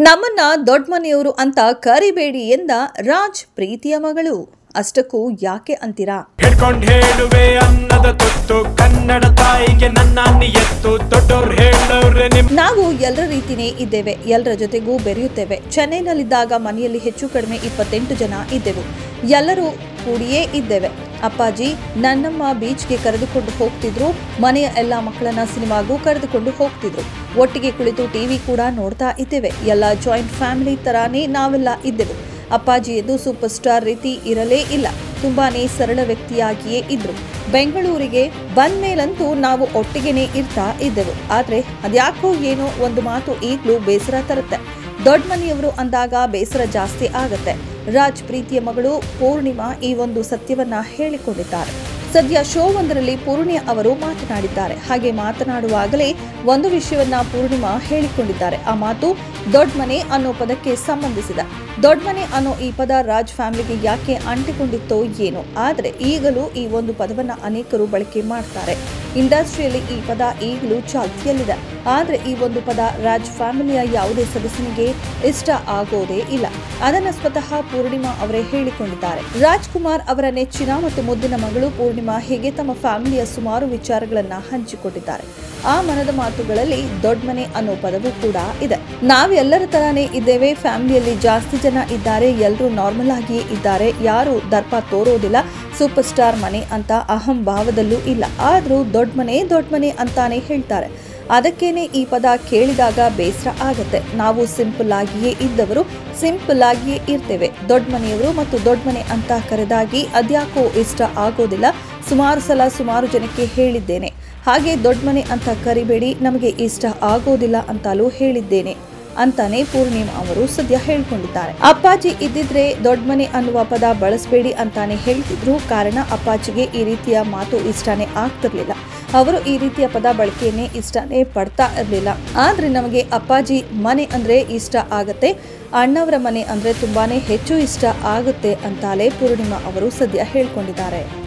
ನಮ್ಮನ್ನ ದೊಡ್ಡ ಮನೆಯವರು ಅಂತ ಕರಿಬೇಡಿ ಎಂದ ರಾಜ್ ಪ್ರೀತಿಯ ಮಗಳು. ಅಷ್ಟಕ್ಕೂ ಯಾಕೆ ಅಂತೀರಾ? ಹಿಡ್ಕೊಂಡು ಹೇಳುವೆ ಅನ್ನದ ತುತ್ತು ಕನ್ನಡ ತಾಯಿಗೆ ನನ್ನ ನಿಯತ್ತು ದೊಡ್ಡವ್ರು ಹೇಳೋರೆ. ನಾವು ಎಲ್ಲರ ರೀತಿನೇ ಇದ್ದೇವೆ, ಎಲ್ಲರ ಜೊತೆಗೂ ಬೆರೆಯುತ್ತೇವೆ. ಚೆನ್ನೈನಲ್ಲಿದ್ದಾಗ ಮನೆಯಲ್ಲಿ ಹೆಚ್ಚು ಕಡಿಮೆ 28 ಜನ ಇದ್ದೆವು. ಎಲ್ಲರೂ ಕೂಡಿಯೇ ಇದ್ದೇವೆ. ಅಪ್ಪಾಜಿ ನನ್ನಮ್ಮ ಬೀಚ್ಗೆ ಕರೆದುಕೊಂಡು ಹೋಗ್ತಿದ್ರು. ಮನೆಯ ಎಲ್ಲ ಮಕ್ಕಳನ್ನ ಸಿನಿಮಾಗೂ ಕರೆದುಕೊಂಡು ಹೋಗ್ತಿದ್ರು. ಒಟ್ಟಿಗೆ ಕುಳಿತು ಟಿವಿ ಕೂಡ ನೋಡ್ತಾ ಇದ್ದೇವೆ. ಎಲ್ಲ ಜಾಯಿಂಟ್ ಫ್ಯಾಮಿಲಿ ತರಾನೇ ನಾವೆಲ್ಲ ಇದ್ದೆವು. ಅಪ್ಪಾಜಿ ಎಂದು ಸೂಪರ್ ಸ್ಟಾರ್ ರೀತಿ ಇರಲೇ ಇಲ್ಲ. ತುಂಬಾನೇ ಸರಳ ವ್ಯಕ್ತಿಯಾಗಿಯೇ ಇದ್ರು. ಬೆಂಗಳೂರಿಗೆ ಬಂದ್ಮೇಲಂತೂ ನಾವು ಒಟ್ಟಿಗೆನೇ ಇರ್ತಾ ಇದ್ದೆವು. ಆದ್ರೆ ಅದ್ಯಾಕೋ ಏನೋ ಒಂದು ಮಾತು ಈಗಲೂ ಬೇಸರ ತರುತ್ತೆ. ದೊಡ್ಡ ಮನೆಯವರು ಅಂದಾಗ ಬೇಸರ ಜಾಸ್ತಿ ಆಗತ್ತೆ. ರಾಜ್ ಪ್ರೀತಿಯ ಮಗಳು ಪೂರ್ಣಿಮಾ ಈ ಒಂದು ಸತ್ಯವನ್ನ ಹೇಳಿಕೊಂಡಿದ್ದಾರೆ. ಸದ್ಯ ಶೋ ಒಂದರಲ್ಲಿ ಪೂರ್ಣಿಮಾ ಅವರು ಮಾತನಾಡಿದ್ದಾರೆ. ಹಾಗೆ ಮಾತನಾಡುವಾಗಲೇ ಒಂದು ವಿಷಯವನ್ನ ಪೂರ್ಣಿಮಾ ಹೇಳಿಕೊಂಡಿದ್ದಾರೆ. ಆ ಮಾತು ದೊಡ್ಡ ಮನೆ ಅನ್ನೋ ಪದಕ್ಕೆ ಸಂಬಂಧಿಸಿದ. ದೊಡ್ಡ ಮನೆ ಅನ್ನೋ ಈ ಪದ ರಾಜ್ ಫ್ಯಾಮಿಲಿಗೆ ಯಾಕೆ ಅಂಟಿಕೊಂಡಿತ್ತೋ ಏನೋ, ಆದ್ರೆ ಈಗಲೂ ಈ ಒಂದು ಪದವನ್ನ ಅನೇಕರು ಬಳಕೆ ಮಾಡ್ತಾರೆ. ಇಂಡಸ್ಟ್ರಿಯಲ್ಲಿ ಈ ಪದ ಈಗಲೂ ಚಾಲ್ತಿಯಲ್ಲಿದೆ. ಆದ್ರೆ ಈ ಒಂದು ಪದ ರಾಜ್ ಫ್ಯಾಮಿಲಿಯ ಯಾವುದೇ ಸದಸ್ಯನಿಗೆ ಇಷ್ಟ ಆಗೋದೇ ಇಲ್ಲ. ಅದನ್ನ ಸ್ವತಃ ಪೂರ್ಣಿಮಾ ಅವರೇ ಹೇಳಿಕೊಂಡಿದ್ದಾರೆ. ರಾಜ್ಕುಮಾರ್ ಅವರ ನೆಚ್ಚಿನ ಮತ್ತು ಮುದ್ದಿನ ಮಗಳು ಪೂರ್ಣಿಮಾ ಹೀಗೆ ತಮ್ಮ ಫ್ಯಾಮಿಲಿಯ ಸುಮಾರು ವಿಚಾರಗಳನ್ನ ಹಂಚಿಕೊಂಡಿದ್ದಾರೆ. ಆ ಮನದ ಮಾತುಗಳಲ್ಲಿ ದೊಡ್ಡ ಮನೆ ಅನ್ನೋ ಪದವೂ ಕೂಡ ಇದೆ. ನಾವೆಲ್ಲರ ತರಾನೇ ಇದ್ದೇವೆ. ಫ್ಯಾಮಿಲಿಯಲ್ಲಿ ಜಾಸ್ತಿ ಜನ ಇದ್ದಾರೆ. ಎಲ್ಲರೂ ನಾರ್ಮಲ್ ಆಗಿಯೇ ಇದ್ದಾರೆ. ಯಾರು ದರ್ಪ ತೋರೋದಿಲ್ಲ. ಸೂಪರ್ ಸ್ಟಾರ್ ಮನೆ ಅಂತ ಅಹಂ ಭಾವದಲ್ಲೂ ಇಲ್ಲ. ಆದ್ರೂ ದೊಡ್ಡ ಮನೆ ಅಂತಾನೆ ಹೇಳ್ತಾರೆ. ಅದಕ್ಕೇನೆ ಈ ಪದ ಕೇಳಿದಾಗ ಬೇಸರ ಆಗತ್ತೆ. ನಾವು ಸಿಂಪಲ್ ಆಗಿಯೇ ಇದ್ದವರು, ಸಿಂಪಲ್ ಆಗಿಯೇ ಇರ್ತೇವೆ. ದೊಡ್ಡ ಮನೆಯವರು ಮತ್ತು ದೊಡ್ಡ ಮನೆ ಅಂತ ಕರೆದಾಗಿ ಅದ್ಯಾಕೋ ಇಷ್ಟ ಆಗೋದಿಲ್ಲ. ಸುಮಾರು ಸಲ ಸುಮಾರು ಜನಕ್ಕೆ ಹೇಳಿದ್ದೇನೆ. ಹಾಗೆ ದೊಡ್ಡ ಮನೆ ಅಂತ ಕರಿಬೇಡಿ, ನಮಗೆ ಇಷ್ಟ ಆಗೋದಿಲ್ಲ ಅಂತಲೂ ಹೇಳಿದ್ದೇನೆ ಅಂತಾನೆ ಪೂರ್ಣಿಮಾ ಅವರು ಸದ್ಯ ಹೇಳ್ಕೊಂಡಿದ್ದಾರೆ. ಅಪ್ಪಾಜಿ ಇದ್ದಿದ್ರೆ ದೊಡ್ಡ ಮನೆ ಅನ್ನುವ ಪದ ಬಳಸಬೇಡಿ ಅಂತಾನೆ ಹೇಳ್ತಿದ್ರು. ಕಾರಣ ಅಪ್ಪಾಜಿಗೆ ಈ ರೀತಿಯ ಮಾತು ಇಷ್ಟನೇ ಆಗ್ತಿರ್ಲಿಲ್ಲ. ಅವರು ಈ ರೀತಿಯ ಪದ ಬಳಕೆಯನ್ನೇ ಇಷ್ಟನೇ ಪಡ್ತಾ ಇರಲಿಲ್ಲ. ಆದ್ರೆ ನಮಗೆ ಅಪ್ಪಾಜಿ ಮನೆ ಅಂದ್ರೆ ಇಷ್ಟ ಆಗತ್ತೆ, ಅಣ್ಣವರ ಮನೆ ಅಂದ್ರೆ ತುಂಬಾನೇ ಹೆಚ್ಚು ಇಷ್ಟ ಆಗುತ್ತೆ ಅಂತಾಲೇ ಪೂರ್ಣಿಮಾ ಅವರು ಸದ್ಯ ಹೇಳ್ಕೊಂಡಿದ್ದಾರೆ.